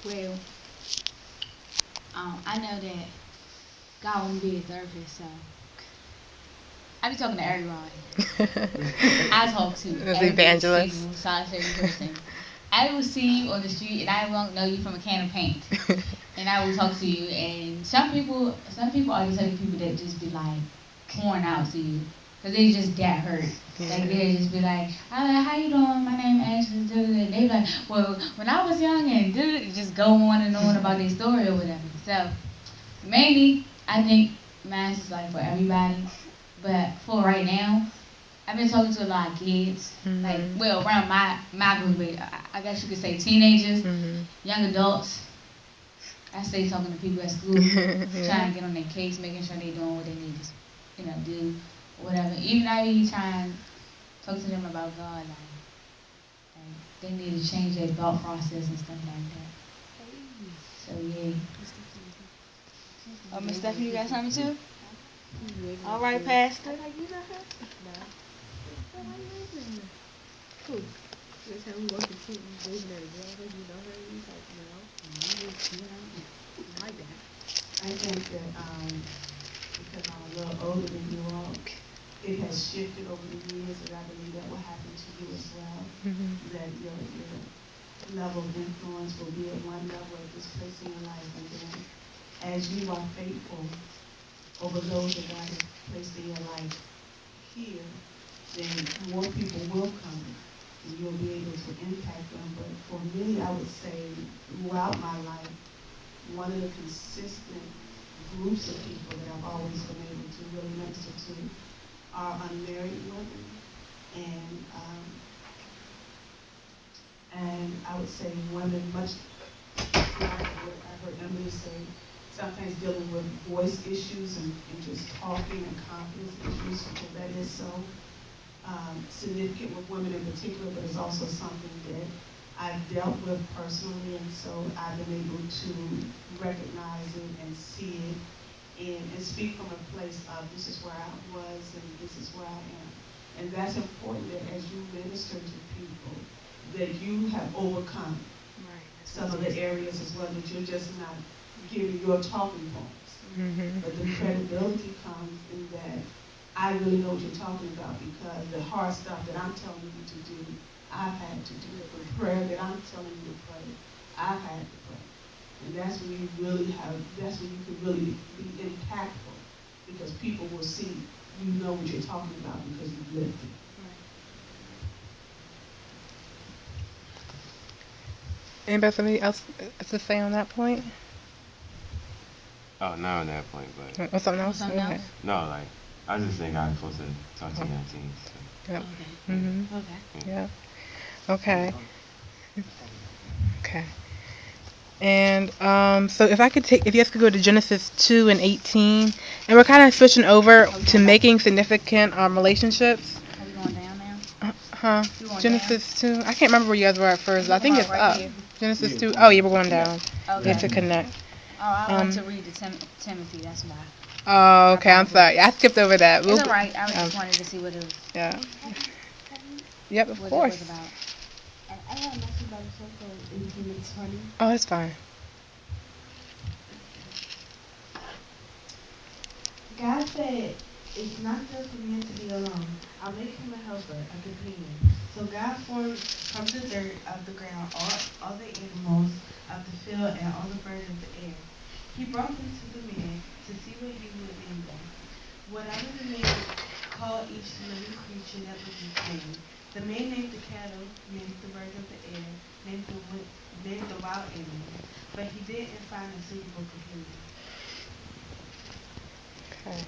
Well, I know that God won't be a therapist, so I be talking to everybody. I talk to As every evangelist. single solitary person. I will see you on the street and I won't know you from a can of paint. And I will talk to you. And some people are the type of people that just be like pouring out to you because they just that hurt. Like Yeah. they just be like, "How you doing? My name is Ashley." And they be like, "Well, when I was young and just go on and on about their story or whatever." So mainly, I think math is like for everybody. But for right now, I've been talking to a lot of kids, like Mhm. well around my group. I guess you could say teenagers, Mhm. young adults. I stay talking to people at school, Yeah. trying to get on their case, making sure they're doing what they need to, do, or whatever. Even I be trying to talk to them about God, like they need to change their thought process and stuff like that. So yeah. Oh, Miss Stephanie, you got something too? All right, Pastor. You know her? No. So why you waving at her? Who? Next time we walk into you waving at a girl, like you know her, he's like, no. No, like that. I think that because I'm a little older than you all, it has shifted over the years, and I believe that will happen to you as well. Mhm. That your level of influence will be at one level at this place in your life, and then as you are faithful over those that God has placed in your life here, then more people will come, and you'll be able to impact them. But for me, I would say throughout my life, one of the consistent groups of people that I've always been able to really minister to are unmarried women, and I would say women much like what I heard Emily say, sometimes dealing with voice issues and just talking and confidence issues, because that is so significant with women in particular, but it's also something that I've dealt with personally, and so I've been able to recognize it and see it and speak from a place of this is where I was and this is where I am. And that's important that as you minister to people, that you have overcome Right. That's what I some was of gonna the say. areas as well, that you're just not giving your talking points. Mhm. But the credibility comes in that I really know what you're talking about, because the hard stuff that I'm telling you to do, I've had to do it. The prayer that I'm telling you to pray, I've had to pray. And that's when you really have, that's when you can really be impactful, because people will see you know what you're talking about because you've lived it. Anybody have something else to say on that point? Oh, not on that point, but Or something Oh, else? something Okay. else? no, like I just think I'm supposed to talk to Oh, young teens. yep. Okay. So, Mhm. Okay. yeah, Yeah. Okay. Okay. And so if you guys could go to Genesis 2:18, and we're kind of switching over Are we to going back? making significant relationships. Are we going down now? Huh? We going down? Genesis 2. I can't remember where you guys were at I'm first, but I talking think about it's right up. here. Genesis 2. Oh, yeah, we're going down. You have Okay. to connect. Oh, I want Um. to read the Timothy. That's why. Oh, I okay. I'm sorry. I apologize. skipped over that. It's We'll. all right. I Um. just wanted to see Yeah. Yep. Of what it was course. about. I got a message by the cell phone 18 and 20. Oh, that's fine. God said, it's not good for man to be alone. I'll make him a helper, a companion. So God formed from the dirt of the ground all the animals of the field and all the birds of the air. He brought them to the man to see what he would name them. Whatever the man called each living creature that was his name. The man named the cattle, named the birds of the air, named the wild animals, but he didn't find a suitable companion. Okay.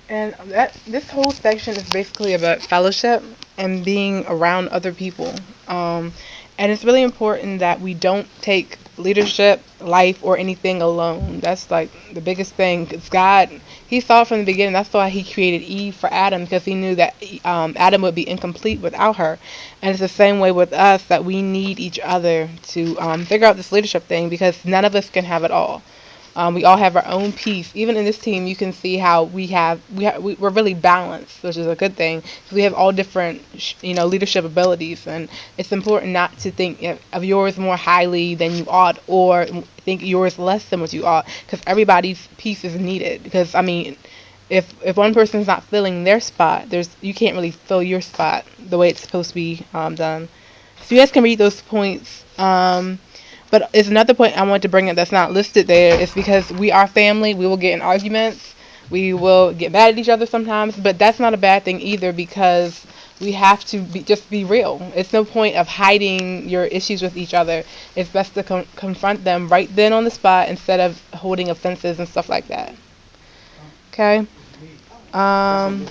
And that this whole section is basically about fellowship and being around other people. Um, and it's really important that we don't take leadership, life, or anything alone. That's like the biggest thing. 'Cause God, He saw it from the beginning. That's why He created Eve for Adam, because He knew that Adam would be incomplete without her. And it's the same way with us, that we need each other to figure out this leadership thing, because none of us can have it all. We all have our own piece. Even in this team, you can see how we're really balanced, which is a good thing. We have all different, leadership abilities, and it's important not to think of yours more highly than you ought, or think yours less than what you ought, because everybody's piece is needed. Because I mean, if one person's not filling their spot, you can't really fill your spot the way it's supposed to be done. So you guys can read those points. But it's another point I want to bring up that's not listed there. It's because we are family. We will get in arguments. We will get mad at each other sometimes. But that's not a bad thing either, because we have to just be real. It's no point of hiding your issues with each other. It's best to confront them right then on the spot instead of holding offenses and stuff like that. Okay? Um,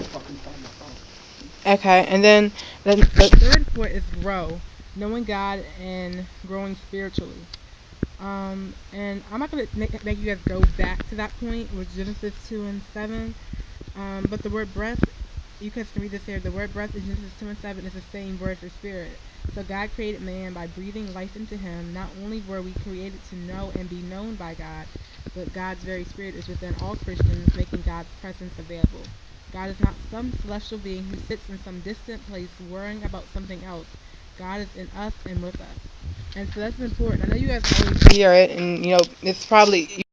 okay, and then the third point is grow. Knowing God and growing spiritually. And I'm not going to make you guys go back to that point with Genesis 2 and 7. But the word breath, you guys can read this here. The word breath in Genesis 2 and 7 is the same word for spirit. So God created man by breathing life into him. Not only were we created to know and be known by God, but God's very spirit is within all Christians, making God's presence available. God is not some celestial being who sits in some distant place worrying about something else. God is in us and with us. And so that's important. I know you guys always hear it, and it's probably